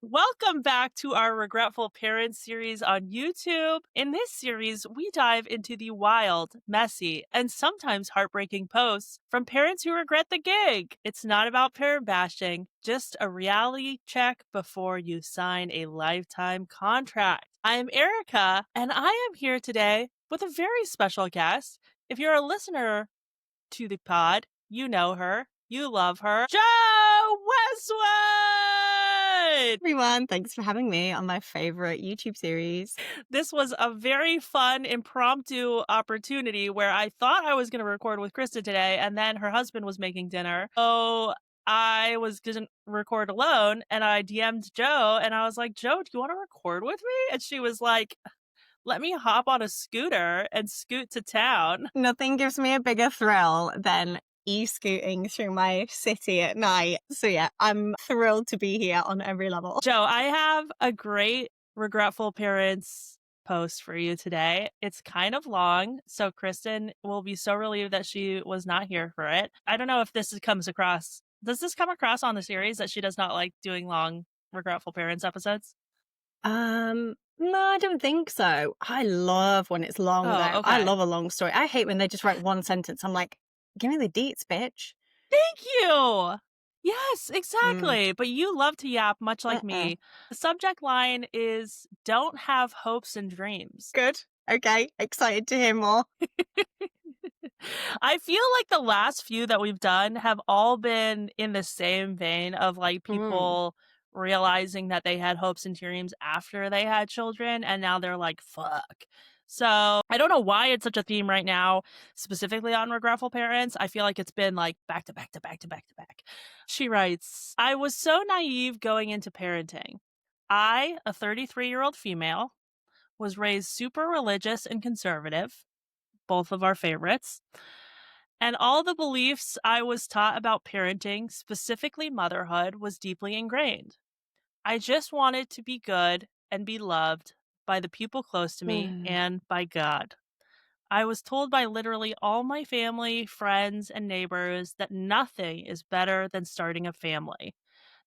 Welcome back to our Regretful Parents series on YouTube. In this series, we dive into the wild, messy, and sometimes heartbreaking posts from parents who regret the gig. It's not about parent bashing, just a reality check before you sign a lifetime contract. I'm Erika, and I am here today with a very special guest. If you're a listener to the pod, you know her, you love her, Jo Westwood! Everyone, thanks for having me on my favorite YouTube series. This was a very fun, impromptu opportunity where I thought I was going to record with Krista today, and then her husband was making dinner. So I was going to record alone, and I DM'd Jo, and I was like, Jo, do you want to record with me? And she was like, let me hop on a scooter and scoot to town. Nothing gives me a bigger thrill than e-scooting through my city at night. So yeah, I'm thrilled to be here on every level. Jo, I have a great Regretful Parents post for you today. It's kind of long, so Kristen will be so relieved that she was not here for it. I don't know if comes across. Does this come across on the series that she does not like doing long Regretful Parents episodes? No, I don't think so. I love when it's long Oh, though. I okay. love a long story. I hate when they just write one sentence. I'm like, give me the deets, bitch. Thank you. Yes, Mm, exactly. But you love to yap, much like uh-uh. me. The subject line is don't have hopes and dreams. Good. Okay. Excited to hear more. I feel like the last few that we've done have all been in the same vein of like Mm. people realizing that they had hopes and dreams after they had children and now they're like, fuck. So I don't know why it's such a theme right now, specifically on Regretful Parents. I feel like it's been like back to back to back to back to back. She writes, I was so naive going into parenting. I, a 33-year-old female, was raised super religious and conservative, both of our favorites. And all the beliefs I was taught about parenting, specifically motherhood, was deeply ingrained. I just wanted to be good and be loved by the people close to me Mm. and by God. I was told by literally all my family, friends, and neighbors that nothing is better than starting a family,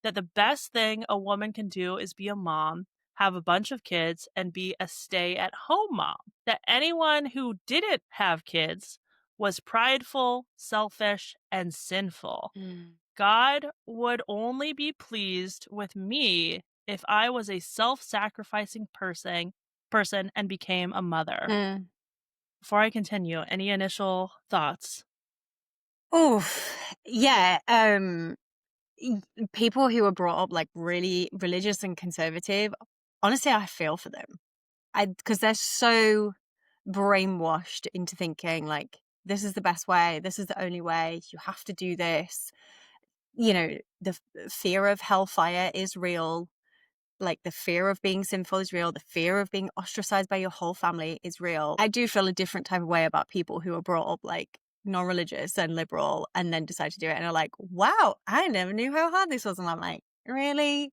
that the best thing a woman can do is be a mom, have a bunch of kids, and be a stay at home mom. That anyone who didn't have kids was prideful, selfish, and sinful. Mm. God would only be pleased with me if I was a self-sacrificing person and became a mother. Mm. Before I continue, any initial thoughts? Oh, yeah. People who are brought up like really religious and conservative, honestly, I feel for them. Because they're so brainwashed into thinking like this is the best way, this is the only way, you have to do this. You know, the fear of hellfire is real. Like the fear of being sinful is real. The fear of being ostracized by your whole family is real. I do feel a different type of way about people who are brought up like non-religious and liberal and then decide to do it and are like, wow, I never knew how hard this was. And I'm like, really?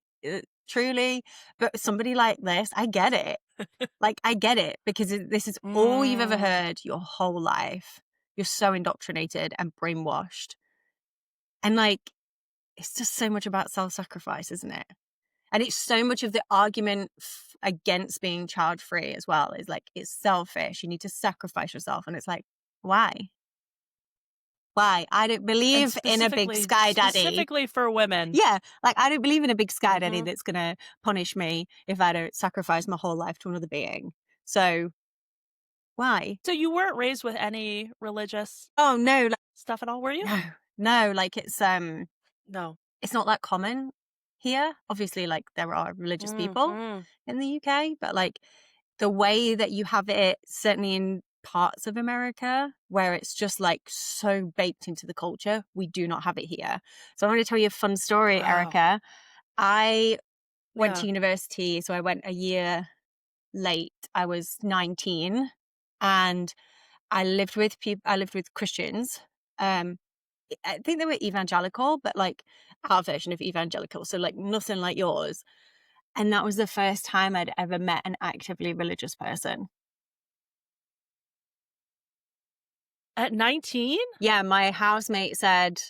Truly? But somebody like this, I get it. Like, I get it because this is all you've ever Mm. heard your whole life. You're so indoctrinated and brainwashed. And like, it's just so much about self-sacrifice, isn't it? And it's so much of the argument against being child free as well is like, it's selfish. You need to sacrifice yourself. And it's like, why? Why? I don't And believe in a big specifically sky daddy. specifically for women. Yeah. Like, I don't believe in a big sky daddy Mhm. that's going to punish me if I don't sacrifice my whole life to another being. So why? So you weren't raised with any religious Oh, no. Like, stuff at all, were you? no. Like, No. it's not that common here. Obviously, like, there are religious people Mhm. in the UK, but like, the way that you have it, certainly in parts of America, where it's just like so baked into the culture, we do not have it here. So I want to tell you a fun story, Wow. Erika. I went to Yeah. university, so I went a year late. I was 19 and I lived with people, I lived with Christians. Um, I think they were evangelical, but like our version of evangelical. So like nothing like yours. And that was the first time I'd ever met an actively religious person. At 19? Yeah, my housemate said,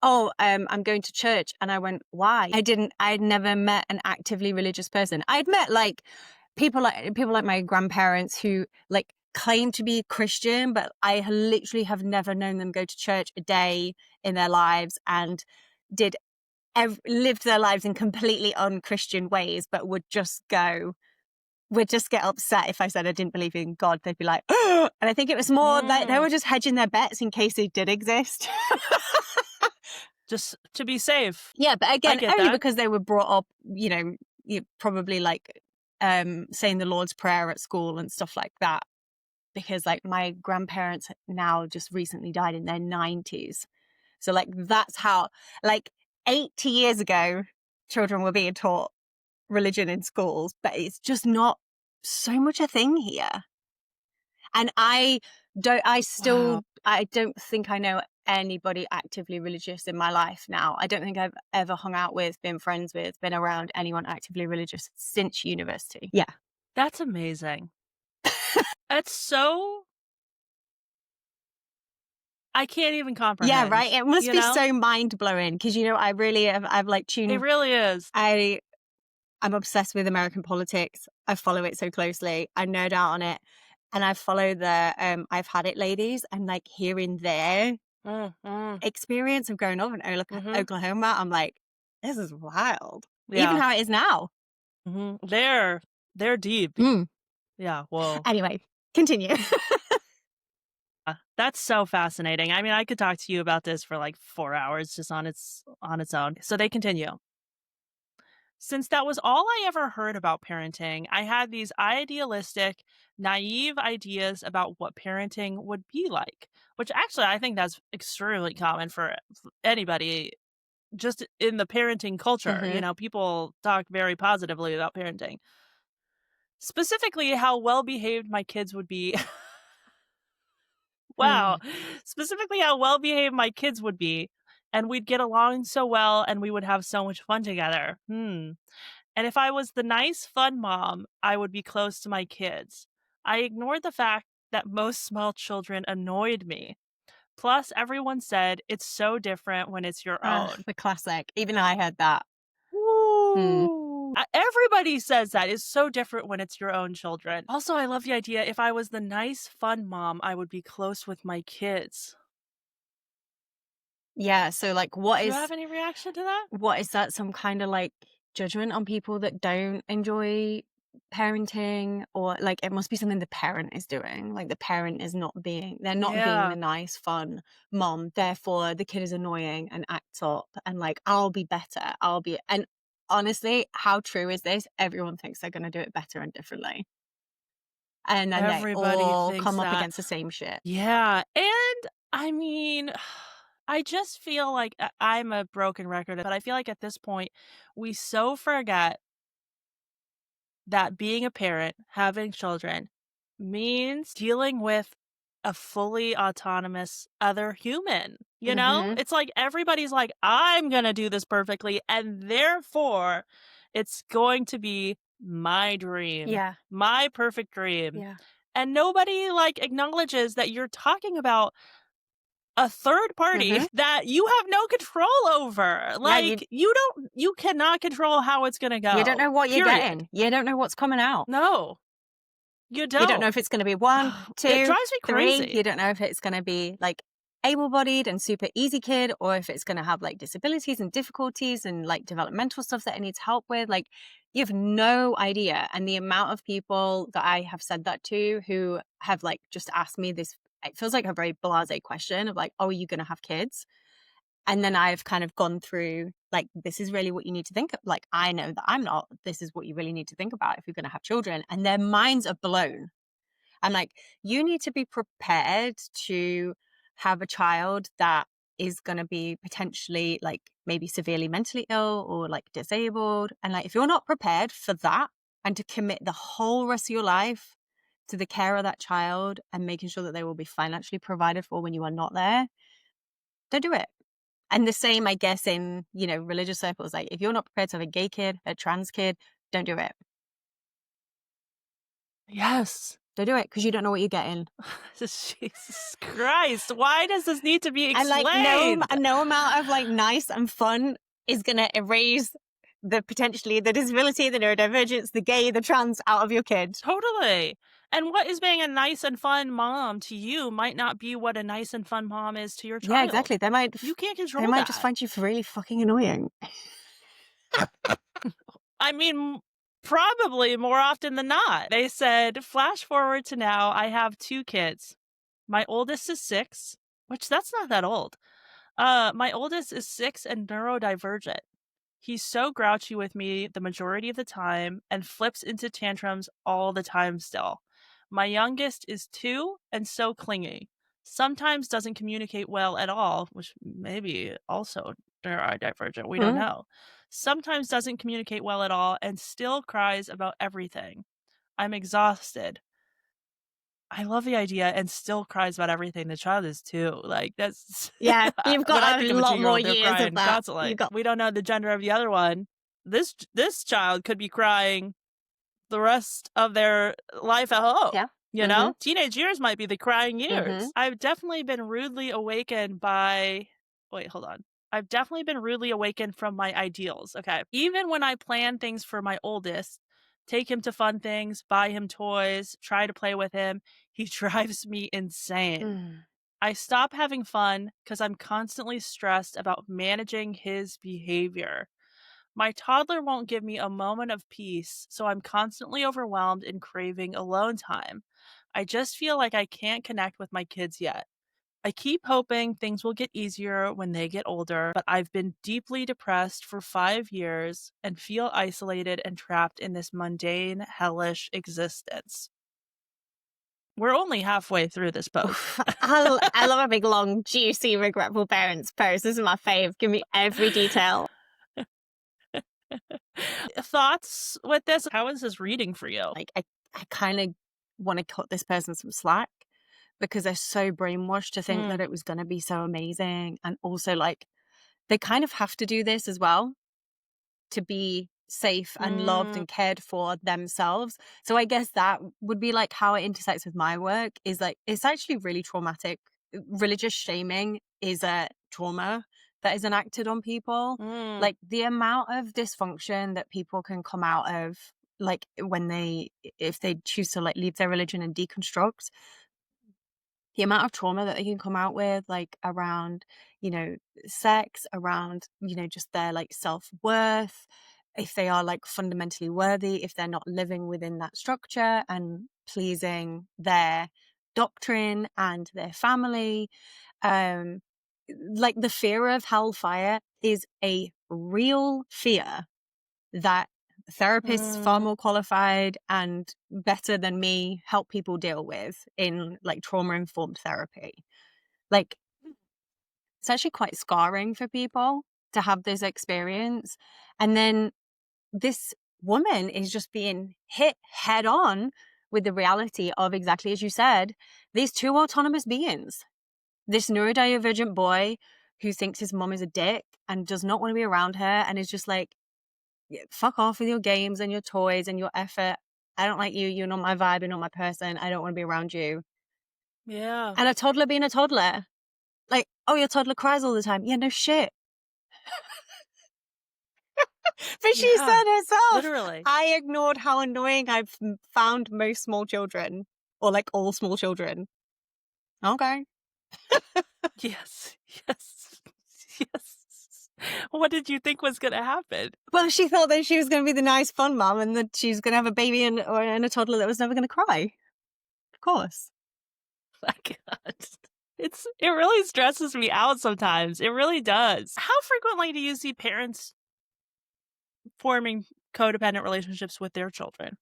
I'm going to church. And I went, why? I'd never met an actively religious person. I'd met like people like my grandparents who like claim to be Christian, but I literally have never known them go to church a day in their lives and lived their lives in completely unchristian ways, but would just get upset if I said I didn't believe in God. They'd be like, oh! And I think it was more that they were just hedging their bets in case they did exist. Just to be safe. Yeah, but I again, get only that. because they were brought up, probably like saying the Lord's Prayer at school and stuff like that. Because like my grandparents now just recently died in their 90s. So like that's how, like 80 years ago, children were being taught religion in schools, but it's just not so much a thing here. And I Wow. don't think I know anybody actively religious in my life now. I don't think I've ever hung out with, been friends with, been around anyone actively religious since university. Yeah. That's amazing. It's so I can't even Yeah, comprehend, right. It must you be know? so mind blowing because, I've like It tuned, really is. I'm obsessed with American politics. I follow it so closely. I nerd out on it. And I follow the I've Had It ladies, and like hearing their Mm, mm, experience of growing up in mhm. Oklahoma, I'm like, this is wild. Even Yeah. how it is now. Mhm. They're deep. Mm. Yeah, whoa. Anyway, continue. That's so fascinating. I mean, I could talk to you about this for like 4 hours just on its own. So they continue. Since that was all I ever heard about parenting, I had these idealistic, naive ideas about what parenting would be like, which actually I think that's extremely common for anybody just in the parenting culture. hmm People talk very positively about parenting. Specifically, how well behaved my kids would be. Wow. Mm. Specifically, how well behaved my kids would be. And we'd get along so well and we would have so much fun together. And if I was the nice, fun mom, I would be close to my kids. I ignored the fact that most small children annoyed me. Plus, everyone said it's so different when it's your own. The classic. Even I heard that. Mm. Woo! Everybody says that. It's so different when it's your own children. Also, I love the idea if I was the nice, fun mom, I would be close with my kids. Yeah. So like, Do you have any reaction to that? what is that? Some kind of like judgment on people that don't enjoy parenting, or like it must be something the parent is doing. Like the parent is they're not being the Yeah, nice, fun mom. Therefore, the kid is annoying and acts up. And like, I'll be better. And honestly, how true is this? Everyone thinks they're going to do it better and differently, and then they everybody all thinks come up that. against the same shit. Yeah, and I mean, I just feel like I'm a broken record, but I feel like at this point, we so forget that being a parent, having children, means dealing with a fully autonomous other human. hmm It's like everybody's like, I'm going to do this perfectly. And therefore, it's going to be my dream, Yeah. my perfect dream. Yeah. And nobody like acknowledges that you're talking about a third party hmm that you have no control over. Yeah. You Like, you cannot control how it's going to you don't go. know what you're Period. getting. You don't know what's coming out. No. You You don't know don't. if it's going to be one, It two, drives me three. crazy. You don't know if it's going to be like able-bodied and super easy kid, or if it's going to have like disabilities and difficulties and like developmental stuff that it needs help with. Like you have no idea. And the amount of people that I have said that to who have like just asked me this, it feels like a very blasé question of like, oh, are you going to have kids? And then I've kind of gone through like, this is really what you need to think of. Like, I know that I'm not, this is what you really need to think about if you're going to have children. And their minds are blown. I'm like, you need to be prepared to have a child that is going to be potentially like maybe severely mentally ill or like disabled. And like, if you're not prepared for that and to commit the whole rest of your life to the care of that child and making sure that they will be financially provided for when you are not there, don't do it. And the same, I guess, in, religious circles, like if you're not prepared to have a gay kid, a trans kid, don't do it. Yes. Don't do it because you don't know what you're getting. Jesus Christ. Why does this need to be And like explained? no amount of like nice and fun is gonna erase potentially the disability, the neurodivergence, the gay, the trans out of your kid. Totally. And what is being a nice and fun mom to you might not be what a nice and fun mom is to your Yeah, child. exactly. You can't They control might just that. find you really fucking annoying. I mean, probably more often than not. They said, flash forward to now, I have 2 kids. My oldest is 6, which that's not that old. My oldest is 6 and neurodivergent. He's so grouchy with me the majority of the time and flips into tantrums all the time still. My youngest is 2 and so clingy. Sometimes doesn't communicate well at all, which maybe also neurodivergent, we don't Mm. know. Sometimes doesn't communicate well at all and still cries about everything. I'm exhausted. I love the idea and still cries about everything. The child is 2. Like, that's Yeah, you've when I got think a of a lot more two-year-old, they're years of crying that. constantly. We don't know the gender of the other one. This child could be crying the rest of their life at home. Yeah. You Mm-hmm. know? Teenage years might be the crying Mm-hmm. years. I've definitely been rudely awakened by wait, hold on. I've definitely been rudely awakened from my ideals. Okay. Even when I plan things for my oldest, take him to fun things, buy him toys, try to play with him, he drives me insane. Mm. I stop having fun because I'm constantly stressed about managing his behavior. My toddler won't give me a moment of peace, so I'm constantly overwhelmed and craving alone time. I just feel like I can't connect with my kids yet. I keep hoping things will get easier when they get older, but I've been deeply depressed for 5 years and feel isolated and trapped in this mundane, hellish existence. We're only halfway through this post. Oof. I love a big, long, juicy, regretful parents post. This is my fave. Give me every detail. Thoughts with this? How is this reading for you? Like, I kind of want to cut this person some slack because they're so brainwashed to think that it was going to be so amazing. And also, like, they kind of have to do this as well to be safe and loved and cared for themselves. So I guess that would be like how it intersects with my work is like, it's actually really traumatic. Religious shaming is a trauma that is enacted on people. Like the amount of dysfunction that people can come out of, like if they choose to like leave their religion and deconstruct, the amount of trauma that they can come out with, like around, sex, around, just their like self-worth, if they are like fundamentally worthy, if they're not living within that structure and pleasing their doctrine and their family. Like the fear of hellfire is a real fear that therapists far more qualified and better than me help people deal with in like trauma-informed therapy. Like it's actually quite scarring for people to have this experience. And then this woman is just being hit head on with the reality of, exactly as you said, these 2 autonomous beings. This neurodivergent boy who thinks his mom is a dick and does not want to be around her and is just like, fuck off with your games and your toys and your effort. I don't like you. You're not my vibe. You're not my person. I don't want to be around you. Yeah. And a toddler being a toddler. Like, oh, your toddler cries all the time. Yeah, no shit. But she said herself, literally. I ignored how annoying I've found most small children, or like all small children. Okay. Yes. Yes. Yes. What did you think was going to happen? Well, she thought that she was going to be the nice, fun mom and that she was going to have a baby and a toddler that was never going to cry. Of course. My God. It really stresses me out sometimes. It really does. How frequently do you see parents forming codependent relationships with their children?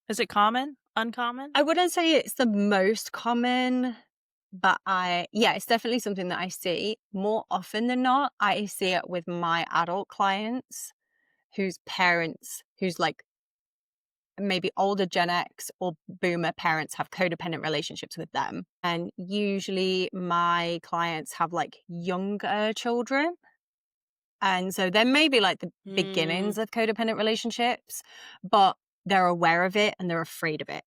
Is it common? Uncommon? I wouldn't say it's the most common, but it's definitely something that I see more often than not. I see it with my adult clients whose parents, who's like maybe older Gen X or boomer parents have codependent relationships with them. And usually my clients have like younger children. And so there may be like the beginnings of codependent relationships, but they're aware of it and they're afraid of it.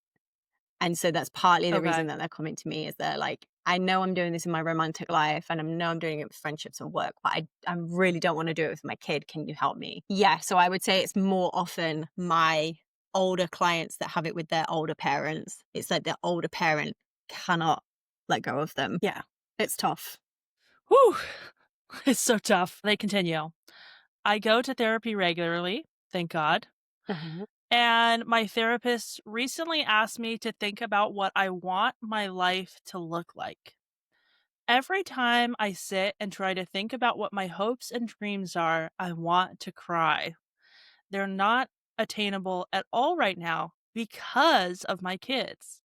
And so that's partly the Okay. reason that they're coming to me, is they're like, I know I'm doing this in my romantic life and I know I'm doing it with friendships and work, but I really don't want to do it with my kid. Can you help me? Yeah. So I would say it's more often my older clients that have it with their older parents. It's like their older parent cannot let go of them. Yeah. It's tough. Whew. It's so tough. They continue. I go to therapy regularly, thank God. Uh-huh. And my therapist recently asked me to think about what I want my life to look like. Every time I sit and try to think about what my hopes and dreams are, I want to cry. They're not attainable at all right now because of my kids.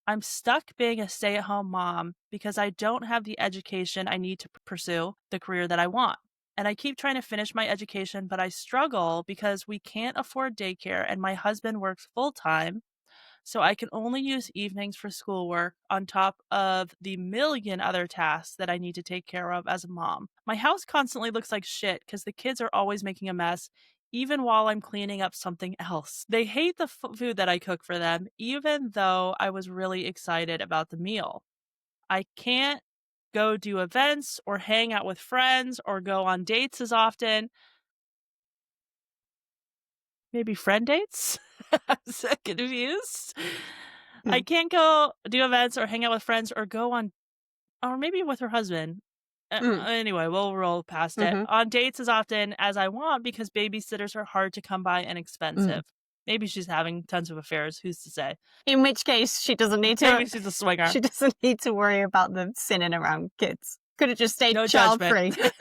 I'm stuck being a stay at home mom because I don't have the education I need to pursue the career that I want. And I keep trying to finish my education, but I struggle because we can't afford daycare and my husband works full time. So I can only use evenings for schoolwork on top of the million other tasks that I need to take care of as a mom. My house constantly looks like shit because the kids are always making a mess, even while I'm cleaning up something else. They hate the food that I cook for them, even though I was really excited about the meal. I can't go do events or hang out with friends or go on dates as often. Maybe friend dates? I'm so confused. I Mm. can't go do events or hang out with friends or go on, or maybe with her husband. Mm. Anyway, we'll roll past it. Mm-hmm. On dates as often as I want because babysitters are hard to come by and Mm. expensive. Maybe she's having tons of affairs. Who's to say? In which case, she doesn't need to. Maybe she's a swinger. She doesn't need to worry about them sinning around kids. Could have just stayed No child judgment. free.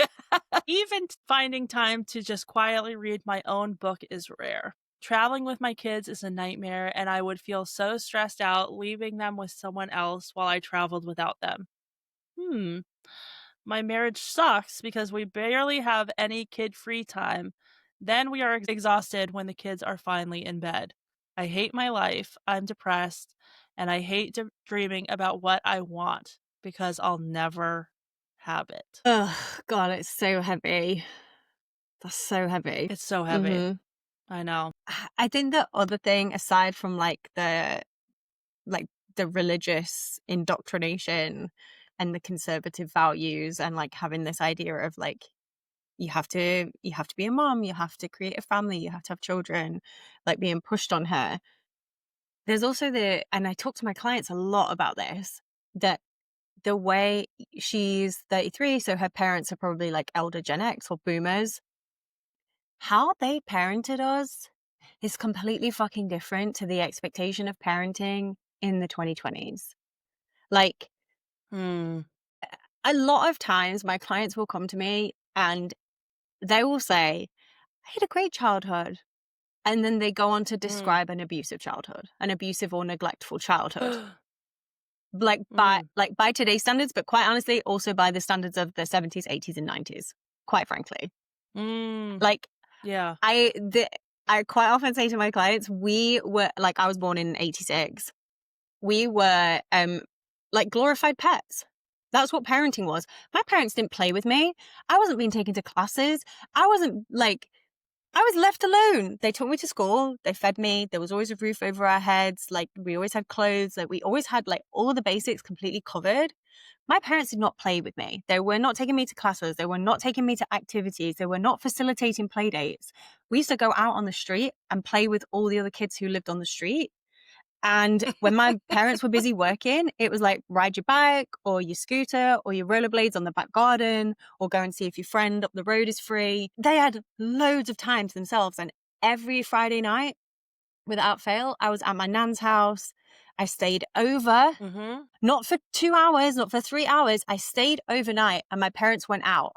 Even finding time to just quietly read my own book is rare. Traveling with my kids is a nightmare, and I would feel so stressed out leaving them with someone else while I traveled without them. Hmm. My marriage sucks because we barely have any kid free time. Then we are exhausted when the kids are finally in bed. I hate my life. I'm depressed. And I hate dreaming about what I want because I'll never have it. Oh, God, it's so heavy. That's so heavy. It's so heavy. Hmm. I know. I think the other thing, aside from like the religious indoctrination and the conservative values, and like having this idea of like you have to be a mom, you have to create a family, you have to have children, like being pushed on her. There's also and I talk to my clients a lot about this, that the way she's 33, so her parents are probably like elder Gen X or boomers. How they parented us is completely fucking different to the expectation of parenting in the 2020s. Like, Hmm. a lot of times my clients will come to me and they will say, I had a great childhood. And then they go on to Mm. describe an abusive childhood, an abusive or neglectful childhood. Mm. By today's standards, but quite honestly, also by the standards of the 70s, 80s, and 90s, quite frankly. Mm. Like, Yeah. I quite often say to my clients, we were like, I was born in 86. We were like glorified pets. That's what parenting was. My parents didn't play with me. I wasn't being taken to classes. I wasn't like, I was left alone. They took me to school. They fed me. There was always a roof over our heads. Like, we always had clothes. Like, we always had like all the basics completely covered. My parents did not play with me. They were not taking me to classes. They were not taking me to activities. They were not facilitating play dates. We used to go out on the street and play with all the other kids who lived on the street. And when my parents were busy working, it was like ride your bike or your scooter or your rollerblades on the back garden, or go and see if your friend up the road is free. They had loads of time to themselves. And every Friday night, without fail, I was at my nan's house. I stayed over, Mm-hmm. not for 2 hours, not for 3 hours. I stayed overnight and my parents went out.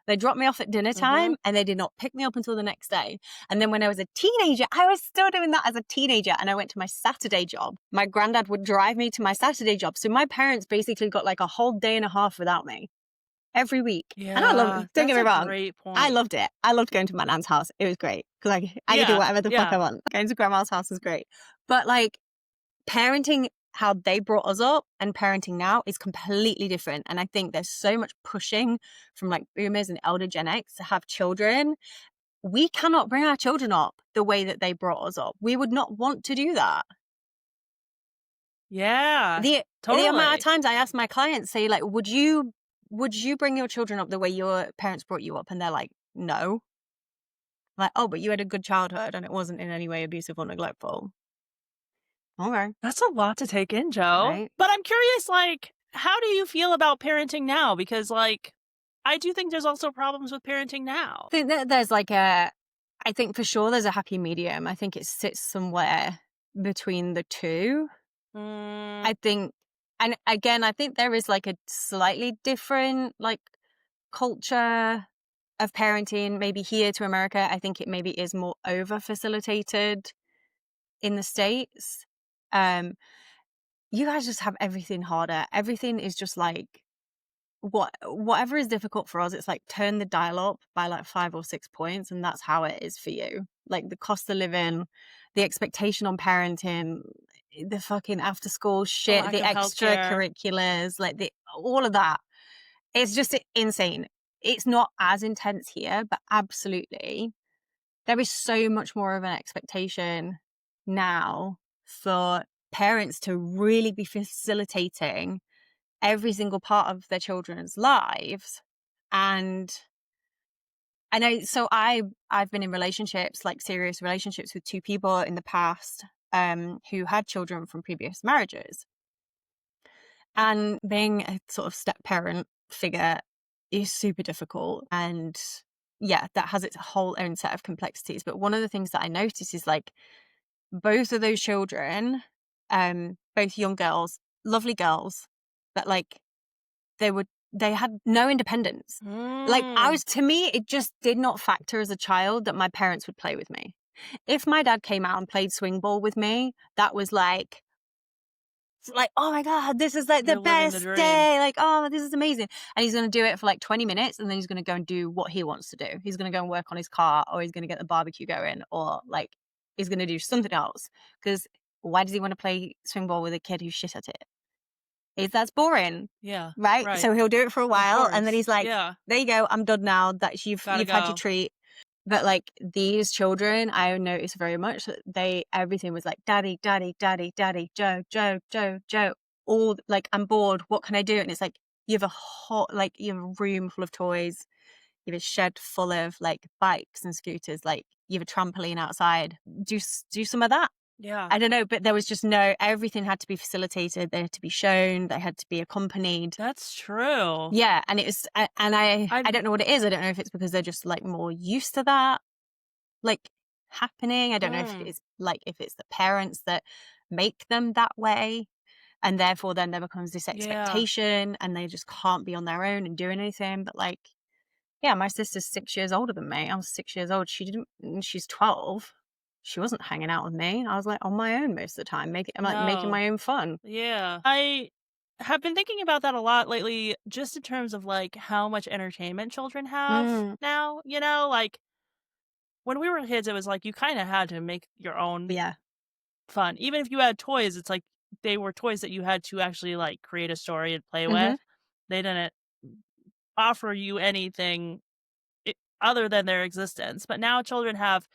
They dropped me off at dinner Mm-hmm. time and they did not pick me up until the next day. And then when I was a teenager, I was still doing that as a teenager, and I went to my Saturday job. My granddad would drive me to my Saturday job. So my parents basically got like a whole day and a half without me every week. And I love Yeah. it. Don't get That's me a wrong. great I point. loved it. I loved going to my nan's house. It was great because I could do Yeah. whatever the fuck I Yeah. want. Going to grandma's house is great. But like, parenting how they brought us up and parenting now is completely different. And I think there's so much pushing from like boomers and elder Gen X to have children. We cannot bring our children up the way that they brought us up. We would not want to do that. Yeah, The amount of totally. times I ask my clients, say, like, would you bring your children up the way your parents brought you up? And they're like, no. Like, oh, but you had a good childhood and it wasn't in any way abusive or neglectful. Okay, That's a lot to take in, Joe. right. But I'm curious, like, how do you feel about parenting now? Because, like, I do think there's also problems with parenting now. I think that I think for sure there's a happy medium. I think it sits somewhere between the two. Mm, I think, and again, I think there is like a slightly different like culture of parenting, maybe here to America. I think it maybe is more over facilitated in the States. Um, you guys just have everything harder. Everything is just like whatever is difficult for us, it's like turn the dial up by like 5 or 6 points, and that's how it is for you. Like the cost of living, the expectation on parenting, the fucking after school the shit, lack the of healthcare. extracurriculars, like the all of that. It's just insane. It's not as intense here, but absolutely. There is so much more of an expectation now for parents to really be facilitating every single part of their children's lives. And I know, so I've been in relationships, like serious relationships with two people in the past who had children from previous marriages. And being a sort of step parent figure is super difficult. And yeah, that has its whole own set of complexities. But one of the things that I notice is like both of those children, both young girls, lovely girls, but like they had no independence. Like Mm, to me, it just did not factor as a child that my parents would play with me. If my dad came out and played swing ball with me, that was like, oh my God, this is like the you're living the best dream. day. Like, oh, this is amazing. And he's going to do it for like 20 minutes and then he's going to go and do what he wants to do. He's going to go and work on his car, or he's going to get the barbecue going, or like he's going to do something else. Because why does he want to play swing ball with a kid who's shit at it? That's boring, Yeah, right? right. So he'll do it for a Of while and then course. he's like, Yeah, there you go, I'm done now. That's gotta you've had your go. treat. But like these children, I noticed very much that everything was like daddy, daddy, daddy, daddy, Joe, Joe, Joe, Joe. All like, I'm bored. What can I do? And it's like you have you have a room full of toys. You have a shed full of like bikes and scooters. Like you have a trampoline outside. Do some of that. Yeah, I don't know, but there was just everything had to be facilitated. They had to be shown. They had to be accompanied. that's true. Yeah, and it was, and I I've don't know what it is. I don't know if it's because they're just like more used to that like happening. I don't know if mm, it's like if it's the parents that make them that way, and therefore then there becomes this yeah. expectation, and they just can't be on their own and doing anything. But like, yeah, my sister's 6 years older than me. I was 6 years old. She's 12. She wasn't hanging out with me. I was like on my own most of the time. I'm like making No. my own fun. Yeah. I have been thinking about that a lot lately, just in terms of like how much entertainment children have Mm, now. Like when we were kids, it was like you kind of had to make your own yeah. fun. Even if you had toys, it's like they were toys that you had to actually like create a story and play Mm-hmm. with. They didn't offer you anything other than their existence. But now children have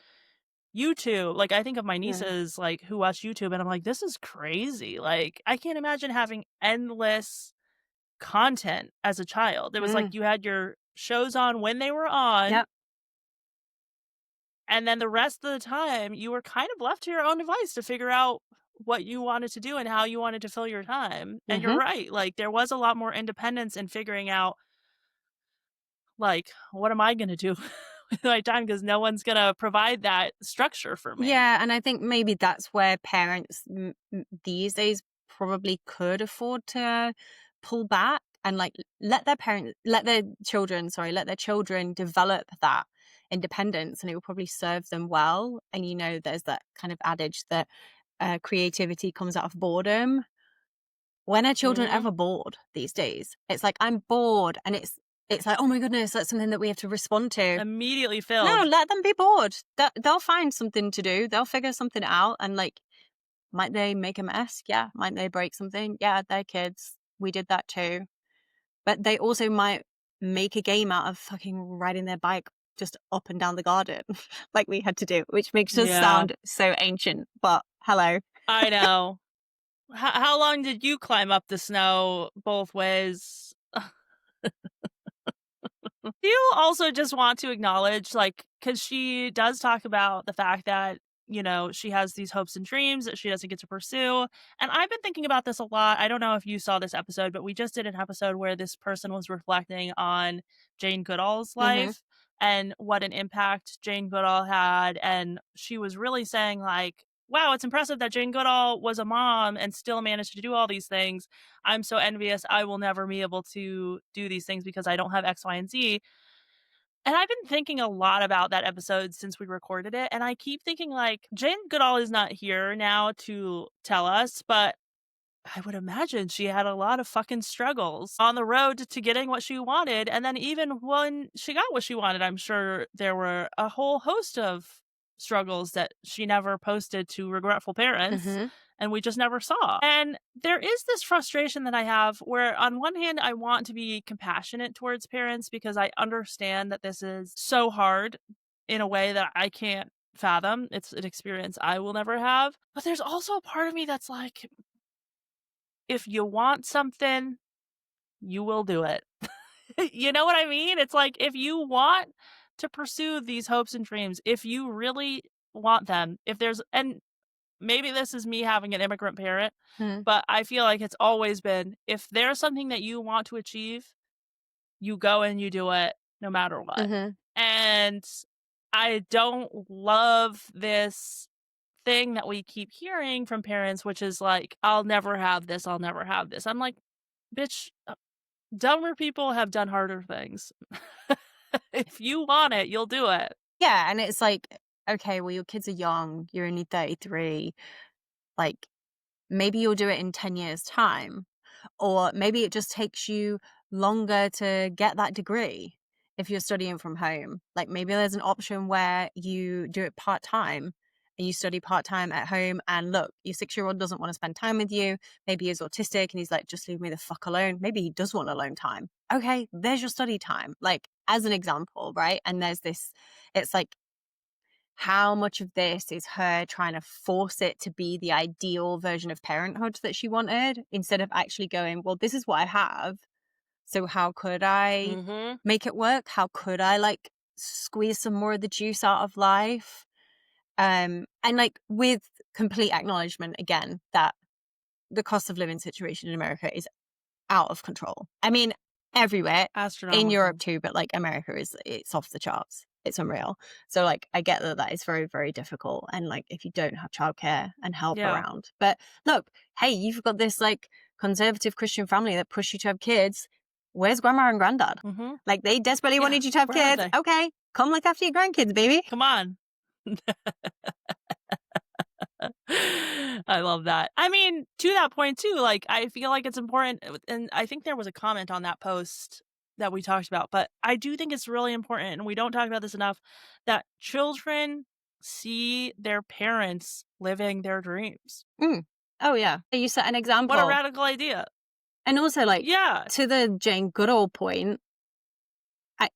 YouTube. Like I think of my Yeah. nieces like who watch YouTube and I'm like, this is crazy. Like I can't imagine having endless content as a child. It was like Mm, you had your shows on when they were on, yep. and then the rest of the time you were kind of left to your own device to figure out what you wanted to do and how you wanted to fill your time. And you're Mm-hmm. right, like there was a lot more independence in figuring out like what am I going to do with my time because no one's going to provide that structure for me. Yeah, and I think maybe that's where parents these days probably could afford to pull back and like let their children develop that independence, and it will probably serve them well. And there's that kind of adage that creativity comes out of boredom. When are children Mhm. ever bored these days? It's like I'm bored, and it's like, oh my goodness, that's something that we have to respond to. Immediately No, filled. let them be bored. They'll find something to do. They'll figure something out. And like, might they make a mess? Yeah. Might they break something? Yeah, they're kids. We did that too. But they also might make a game out of fucking riding their bike just up and down the garden like we had to do, which makes us Yeah. sound so ancient. But hello. I know. How long did you climb up the snow both ways? Do you also just want to acknowledge, like, because she does talk about the fact that, she has these hopes and dreams that she doesn't get to pursue. And I've been thinking about this a lot. I don't know if you saw this episode, but we just did an episode where this person was reflecting on Jane Goodall's Mhm. life and what an impact Jane Goodall had. And she was really saying, like, wow, it's impressive that Jane Goodall was a mom and still managed to do all these things. I'm so envious. I will never be able to do these things because I don't have X, Y, and Z. And I've been thinking a lot about that episode since we recorded it, and I keep thinking, like, Jane Goodall is not here now to tell us, but I would imagine she had a lot of fucking struggles on the road to getting what she wanted, and then even when she got what she wanted, I'm sure there were a whole host of struggles that she never posted to Regretful Parents, Mhm. and we just never saw. And there is this frustration that I have where, on one hand, I want to be compassionate towards parents because I understand that this is so hard in a way that I can't fathom. It's an experience I will never have. But there's also a part of me that's like, if you want something, you will do it. You know what I mean? It's like, if you want to pursue these hopes and dreams, if you really want them, if there's, and maybe this is me having an immigrant parent, Mhm. but I feel like it's always been, if there's something that you want to achieve, you go and you do it no matter what. Mhm. And I don't love this thing that we keep hearing from parents, which is like, I'll never have this, I'll never have this. I'm like, bitch, dumber people have done harder things. If you want it, you'll do it. Yeah, and it's like, okay, well, your kids are young. You're only 33. Like, maybe you'll do it in 10 years' time. Or maybe it just takes you longer to get that degree if you're studying from home. Like, maybe there's an option where you do it part-time and you study part-time at home. And look, your 6-year-old doesn't want to spend time with you. Maybe he's autistic and he's like, just leave me the fuck alone. Maybe he does want alone time. Okay, there's your study time. Like, as an example, right? And there's this, it's like, how much of this is her trying to force it to be the ideal version of parenthood that she wanted instead of actually going, well, this is what I have. So how could I Mhm. make it work? How could I like squeeze some more of the juice out of life? And like with complete acknowledgement again that the cost of living situation in America is out of control. I mean, everywhere in Europe Astronomical. too, but like America it's off the charts. It's unreal. So like I get that that is very, very difficult. And like if you don't have childcare and help Yeah. around. But look, hey, you've got this like conservative Christian family that push you to have kids. Where's grandma and granddad? Mhm. Like they desperately Yeah. wanted you to have Where are kids. they? Okay, come look after your grandkids, baby. Come on. I love that. I mean, to that point too, like, I feel like it's important, and I think there was a comment on that post that we talked about, but I do think it's really important, and we don't talk about this enough, that children see their parents living their dreams. Mm. Oh yeah. You set an What a example. radical idea. And also like Yeah. to the Jane Goodall point, I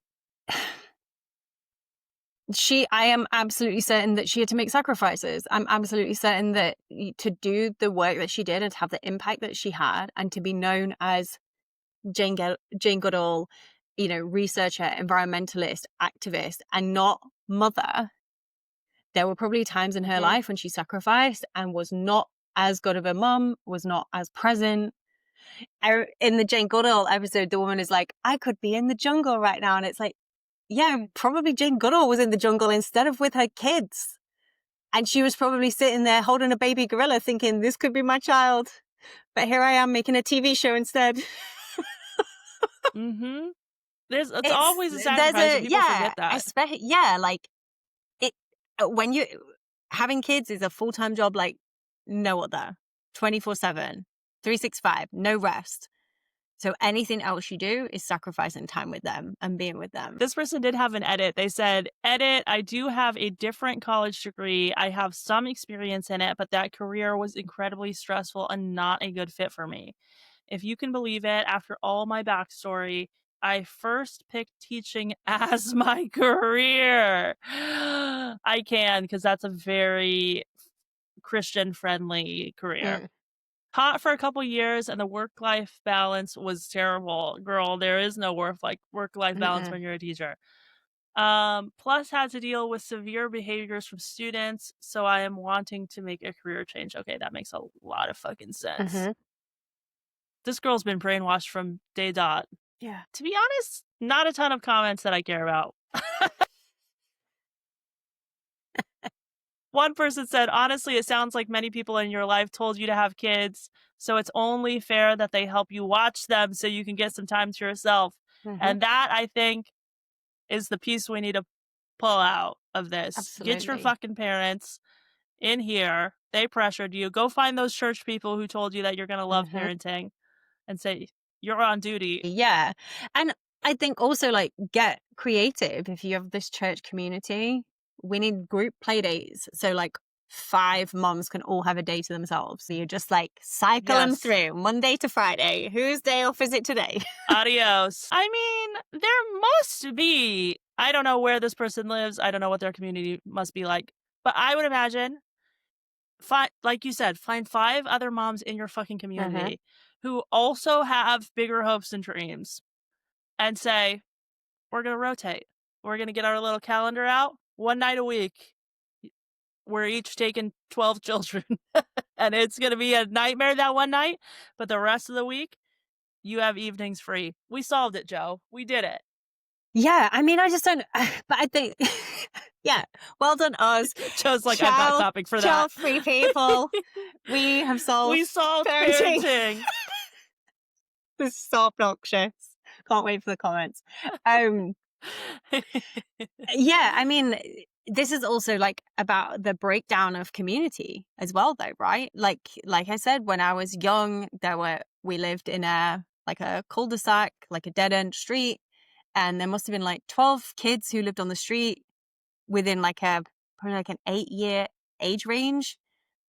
I am absolutely certain that she had to make sacrifices. I'm absolutely certain that to do the work that she did and to have the impact that she had and to be known as Jane Goodall, researcher, environmentalist, activist, and not mother, there were probably times in her Mhm. life when she sacrificed and was not as good of a mom, was not as present. In the Jane Goodall episode, the woman is like, I could be in the jungle right now. And it's like, yeah, probably Jane Goodall was in the jungle instead of with her kids. And she was probably sitting there holding a baby gorilla thinking, this could be my child. But here I am making a TV show instead. Mhm. It's always a There's sacrifice, and a, people yeah, forget that. especially, yeah, like it, when you, having kids is a full time job like no other, 24/7, 365, no rest. So anything else you do is sacrificing time with them and being with them. This person did have an edit. They said, "Edit, I do have a different college degree. I have some experience in it, but that career was incredibly stressful and not a good fit for me. If you can believe it, after all my backstory, I first picked teaching as my career." I can, because that's a very Christian friendly career. Mm. Taught for a couple years and the work-life balance was terrible. Girl, there is no work-life balance Mm-mm. when you're a teacher. Plus had to deal with severe behaviors from students, so I am wanting to make a career change. Okay, that makes a lot of fucking sense. Mm-hmm. This girl's been brainwashed from day dot. Yeah. To be honest, not a ton of comments that I care about. One person said, "Honestly, it sounds like many people in your life told you to have kids, so it's only fair that they help you watch them so you can get some time to yourself." Mm-hmm. And that, I think, is the piece we need to pull out of this. Get your Absolutely. fucking parents in here. They pressured you. Go find those church people who told you that you're going to love Mm-hmm. parenting and say, "You're on duty." Yeah. And I think also like get creative. If you have this church community, we need group play days. So like 5 moms can all have a day to themselves. So you just like cycle them Yes. through Monday to Friday. Whose day off is it today? Adios. I mean, there must be. I don't know where this person lives. I don't know what their community must be like. But I would imagine, like you said, find 5 other moms in your fucking Mm-hmm. community who also have bigger hopes and dreams and say, we're going to rotate. We're going to get our little calendar out one night a week. We're each taking 12 children and it's going to be a nightmare that one night. But the rest of the week, you have evenings free. We solved it, Jo. We did it. Yeah. I mean, I just don't, but I think, yeah, well done, us. Jo's like, I'm not clapping for that. Child free people. We have solved We solved parenting. parenting. This is so obnoxious. Can't wait for the comments. Yeah, I mean, this is also like about the breakdown of community as well, though, right? Like I said, when I was young, we lived in a cul-de-sac, like a dead end street, and there must have been like 12 kids who lived on the street within probably like an 8-year age range.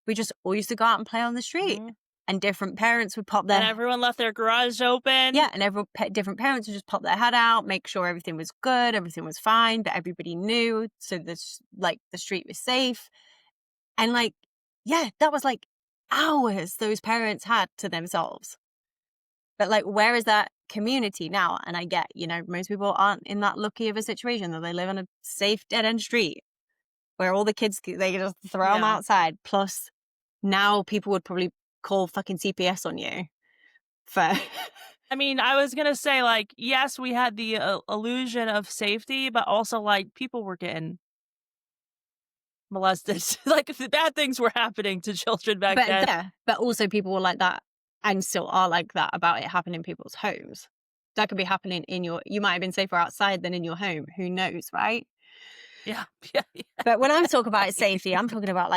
We just all used to go out and play on the street, Mhm. and different parents would pop And their everyone left their garage open. yeah, and different parents would just pop their head out, make sure everything was good, everything was fine, but everybody knew, so this the street was safe, and yeah, that was like hours those parents had to themselves. But like, where is that community now? And I get, most people aren't in that lucky of a situation that they live on a safe dead end street where all the kids they just throw them Yeah. outside. Plus, now people would probably call fucking CPS on you for. I mean, I was gonna say, like, yes, we had the illusion of safety, but also, like, people were getting molested. Like, bad things were happening to children back But then. yeah, but also people were like that and still are like that about it happening in people's homes. That could be happening you might have been safer outside than in your home. Who knows, right? Yeah. Yeah. Yeah. But when I'm talking about safety, I'm talking about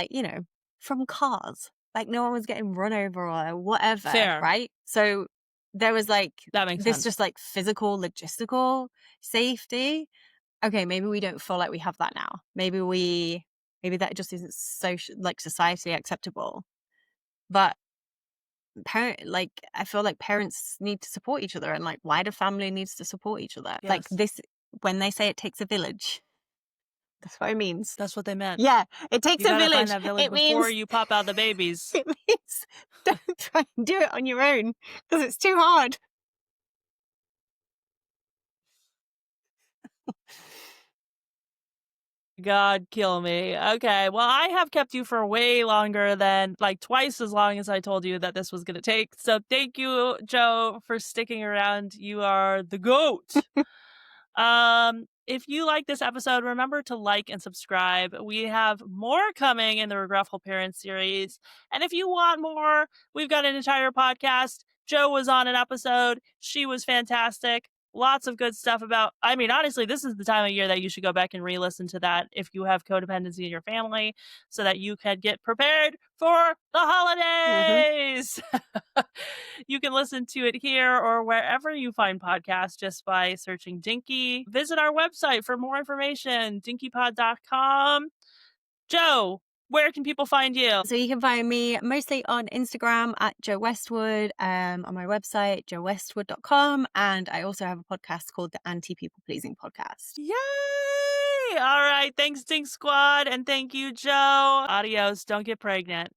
from cars. Like no one was getting run over or whatever, Fair. right? So there was like That makes this sense. just like physical, logistical safety. Okay, maybe we don't feel like we have that now. Maybe that just isn't society acceptable. But I feel like parents need to support each other and like wider family needs to support each other. Like Yes. this, when they say it takes a village, that's what it means. That's what they meant. Yeah, it takes You a gotta find village. that village It before means you pop out the babies. it means don't try and do it on your own because it's too hard. God kill me. Okay, well, I have kept you for way longer than, like, twice as long as I told you that this was gonna take. So thank you, Jo, for sticking around. You are the GOAT. If you like this episode, remember to like and subscribe. We have more coming in the Regretful Parents series. And if you want more, we've got an entire podcast. Jo was on an episode. She was fantastic. Lots of good stuff I mean, honestly, this is the time of year that you should go back and re-listen to that if you have codependency in your family so that you can get prepared for the holidays. You can listen to it here or wherever you find podcasts just by searching Dinky. Visit our website for more information, dinkypod.com. Jo, where can people find you? So you can find me mostly on Instagram at Jo Westwood, on my website, jowestwood.com. And I also have a podcast called the Anti-People Pleasing Podcast. Yay! All right. Thanks, Dink Squad. And thank you, Jo. Adios. Don't get pregnant.